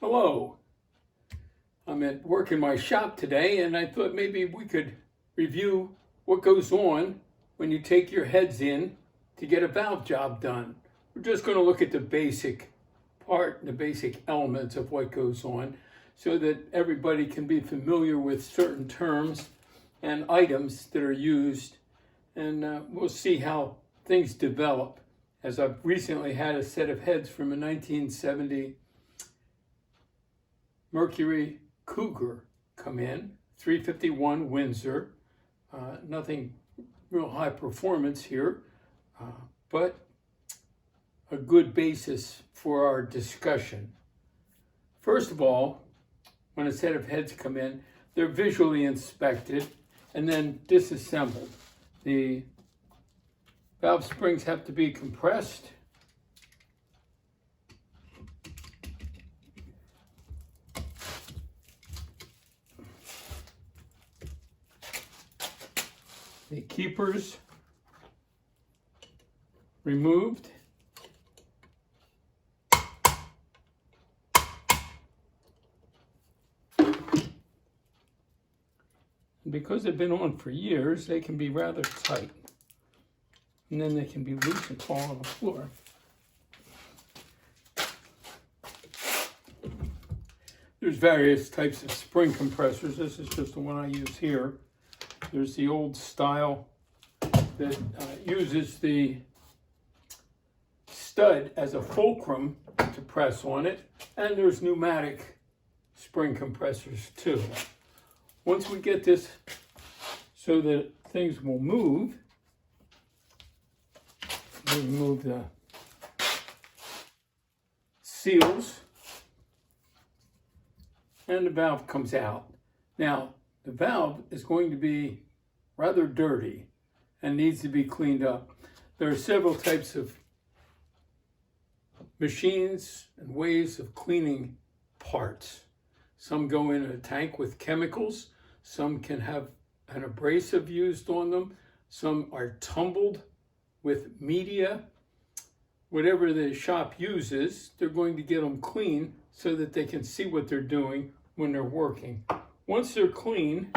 Hello, I'm at work in my shop today, and I thought maybe we could review what goes on when you take your heads in to get a valve job done. We're just going to look at the basic part, the basic elements of what goes on, so that everybody can be familiar with certain terms and items that are used, and we'll see how things develop. As I've recently had a set of heads from a 1970 Mercury Cougar come in, 351 Windsor. Nothing real high performance here, but a good basis for our discussion. First of all, when a set of heads come in, they're visually inspected and then disassembled. The valve springs have to be compressed. The keepers removed. And because they've been on for years, they can be rather tight. And then they can be loose and fall on the floor. There's various types of spring compressors. This is just the one I use here. There's the old style that uses the stud as a fulcrum to press on it, and there's pneumatic spring compressors too. Once we get this so that things will move, we remove the seals and the valve comes out. Now, the valve is going to be rather dirty and needs to be cleaned up. There are several types of machines and ways of cleaning parts. Some go in a tank with chemicals. Some can have an abrasive used on them. Some are tumbled with media. Whatever the shop uses, they're going to get them clean so that they can see what they're doing when they're working. Once they're clean,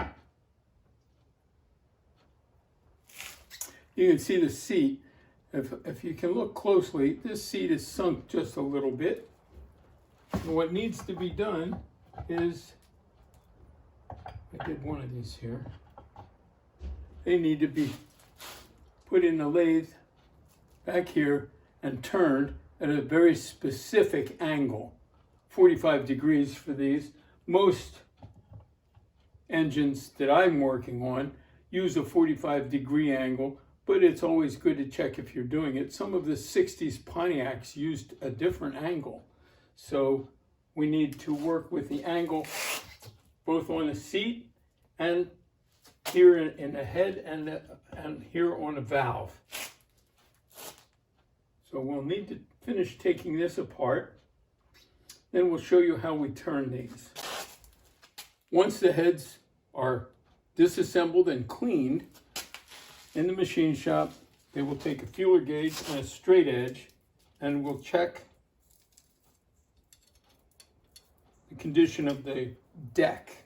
you can see the seat. If you can look closely, this seat is sunk just a little bit. And what needs to be done is, I did one of these here, they need to be put in the lathe back here and turned at a very specific angle, 45 degrees for these. Most engines that I'm working on use a 45-degree angle, but it's always good to check if you're doing it. Some of the 60s Pontiacs used a different angle. So we need to work with the angle both on the seat and here in the head and here on the valve. So we'll need to finish taking this apart. Then we'll show you how we turn these. Once the heads are disassembled and cleaned in the machine shop, they will take a feeler gauge and a straight edge and we'll check the condition of the deck.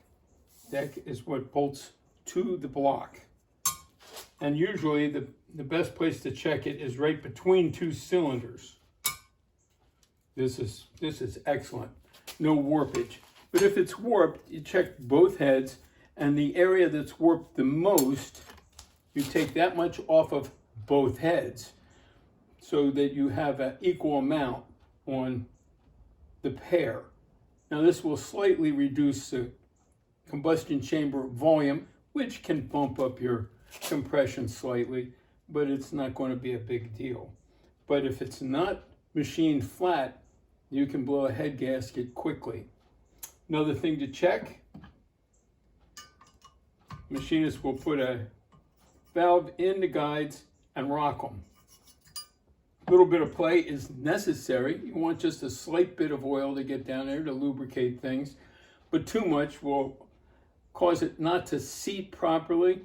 Deck is what bolts to the block. And usually the best place to check it is right between two cylinders. This is excellent. No warpage. But if it's warped, you check both heads, and the area that's warped the most, you take that much off of both heads so that you have an equal amount on the pair. Now this will slightly reduce the combustion chamber volume, which can bump up your compression slightly, but it's not going to be a big deal. But if it's not machined flat, you can blow a head gasket quickly. Another thing to check, machinists will put a valve in the guides and rock them. A little bit of play is necessary. You want just a slight bit of oil to get down there to lubricate things, but too much will cause it not to seat properly,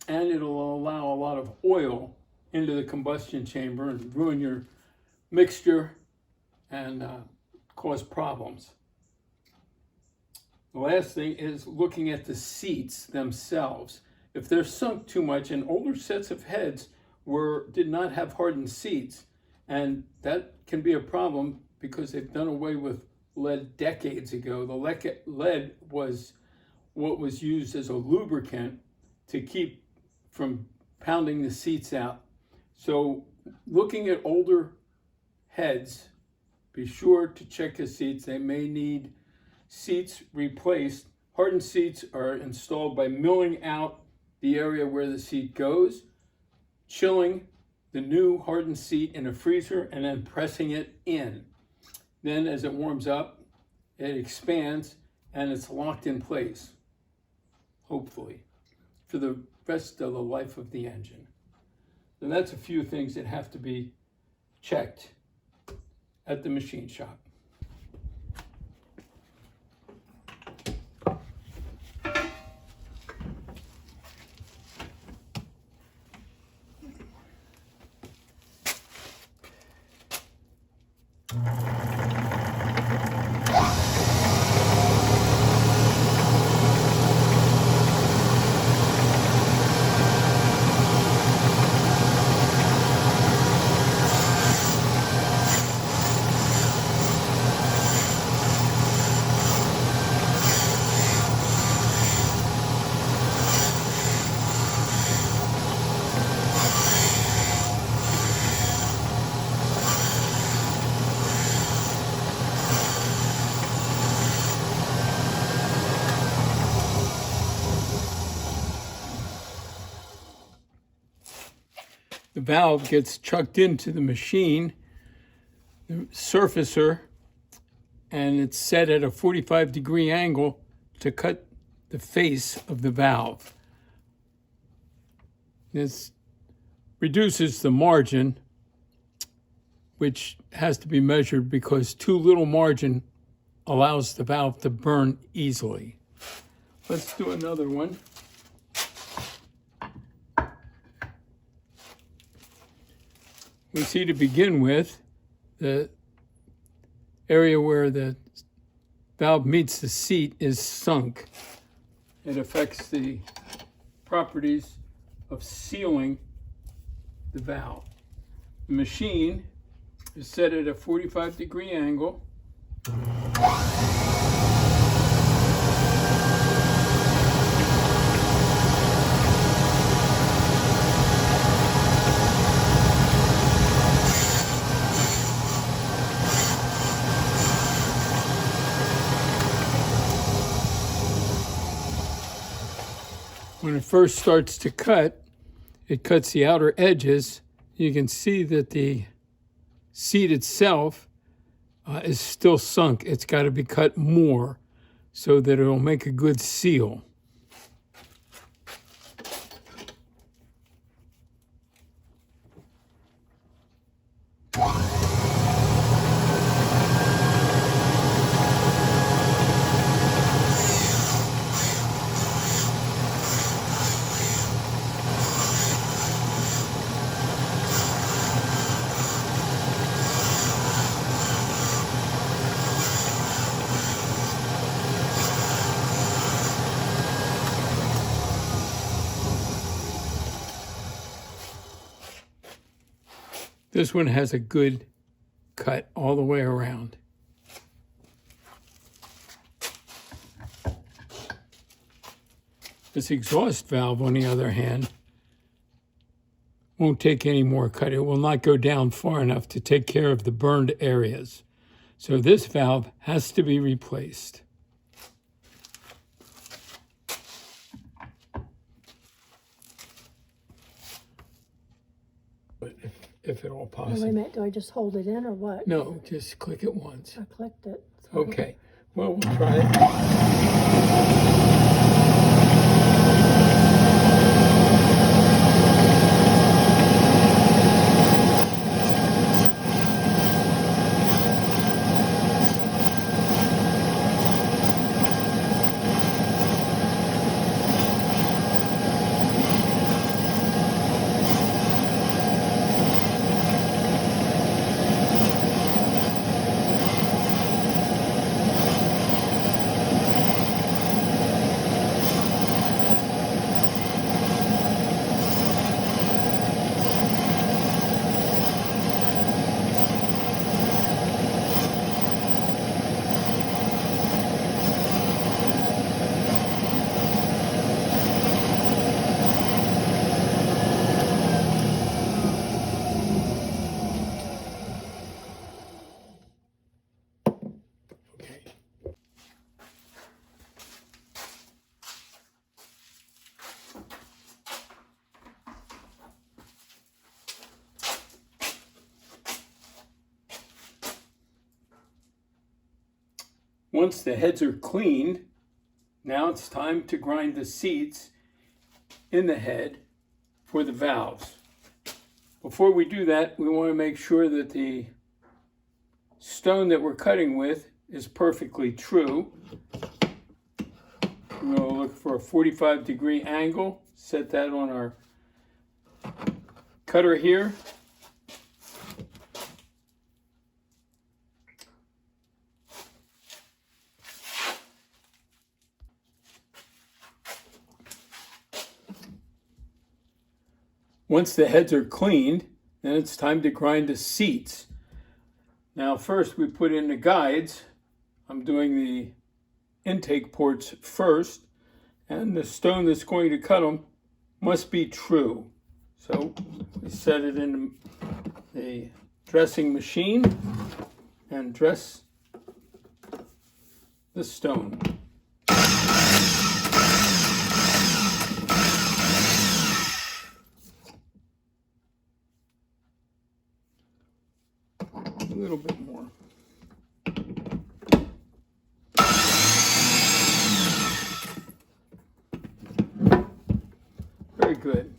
and it'll allow a lot of oil into the combustion chamber and ruin your mixture and cause problems. The last thing is looking at the seats themselves. If they're sunk too much, and older sets of heads did not have hardened seats, and that can be a problem because they've done away with lead decades ago. The lead was what was used as a lubricant to keep from pounding the seats out. So looking at older heads, be sure to check the seats. They may need seats replaced. Hardened seats are installed by milling out the area where the seat goes, chilling the new hardened seat in a freezer, and then pressing it in. Then as it warms up, it expands and it's locked in place, hopefully, for the rest of the life of the engine. And that's a few things that have to be checked at the machine shop. The valve gets chucked into the machine, the surfacer, and it's set at a 45-degree angle to cut the face of the valve. This reduces the margin, which has to be measured because too little margin allows the valve to burn easily. Let's do another one. We see, to begin with, the area where the valve meets the seat is sunk. It affects the properties of sealing the valve. The machine is set at a 45-degree angle. When it first starts to cut, it cuts the outer edges. You can see that the seat itself is still sunk. It's got to be cut more so that it'll make a good seal. This one has a good cut all the way around. This exhaust valve, on the other hand, won't take any more cut. It will not go down far enough to take care of the burned areas. So this valve has to be replaced. If at all possible. Wait a minute, do I just hold it in or what? No, just click it once. I clicked it. Okay, well, we'll try it. Once the heads are cleaned, now it's time to grind the seats in the head for the valves. Before we do that, we want to make sure that the stone that we're cutting with is perfectly true. We're going to look for a 45-degree angle, set that on our cutter here. Once the heads are cleaned, then it's time to grind the seats. Now first we put in the guides. I'm doing the intake ports first, and the stone that's going to cut them must be true. So we set it in the dressing machine and dress the stone. A little bit more. Very good.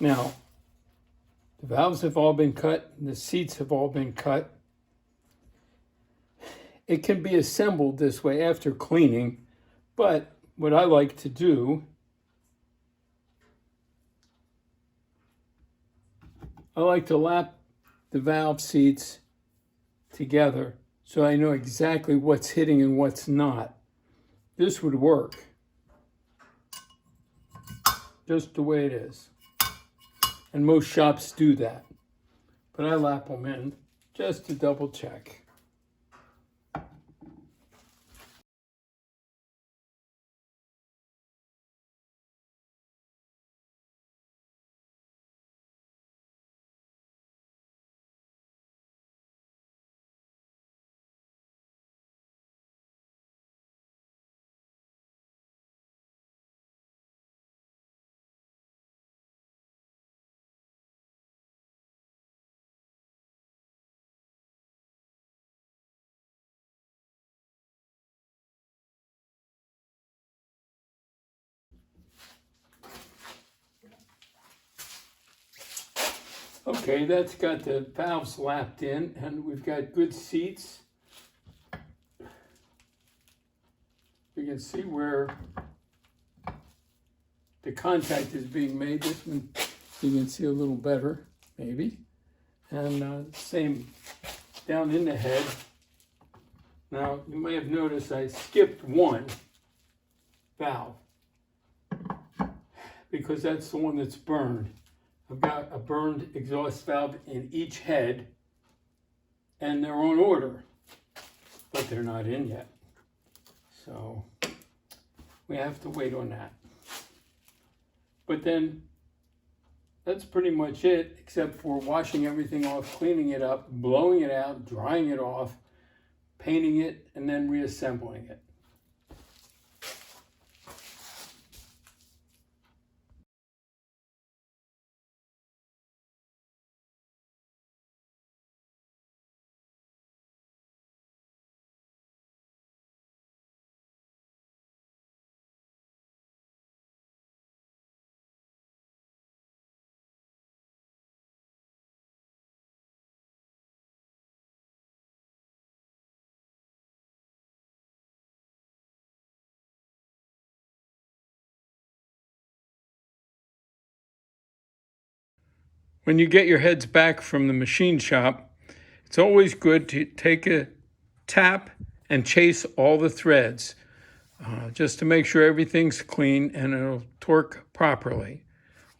Now, the valves have all been cut, and the seats have all been cut. It can be assembled this way after cleaning, but what I like to do, I like to lap the valve seats together so I know exactly what's hitting and what's not. This would work just the way it is. And most shops do that. But I lap them in just to double check. Okay, that's got the valves lapped in, and we've got good seats. You can see where the contact is being made. This one you can see a little better, maybe. And same down in the head. Now, you may have noticed I skipped one valve because that's the one that's burned. I've got a burned exhaust valve in each head, and they're on order, but they're not in yet. So we have to wait on that. But then that's pretty much it, except for washing everything off, cleaning it up, blowing it out, drying it off, painting it, and then reassembling it. When you get your heads back from the machine shop, it's always good to take a tap and chase all the threads just to make sure everything's clean and it'll torque properly.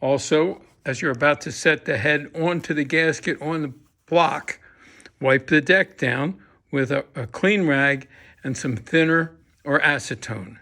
Also, as you're about to set the head onto the gasket on the block, wipe the deck down with a clean rag and some thinner or acetone.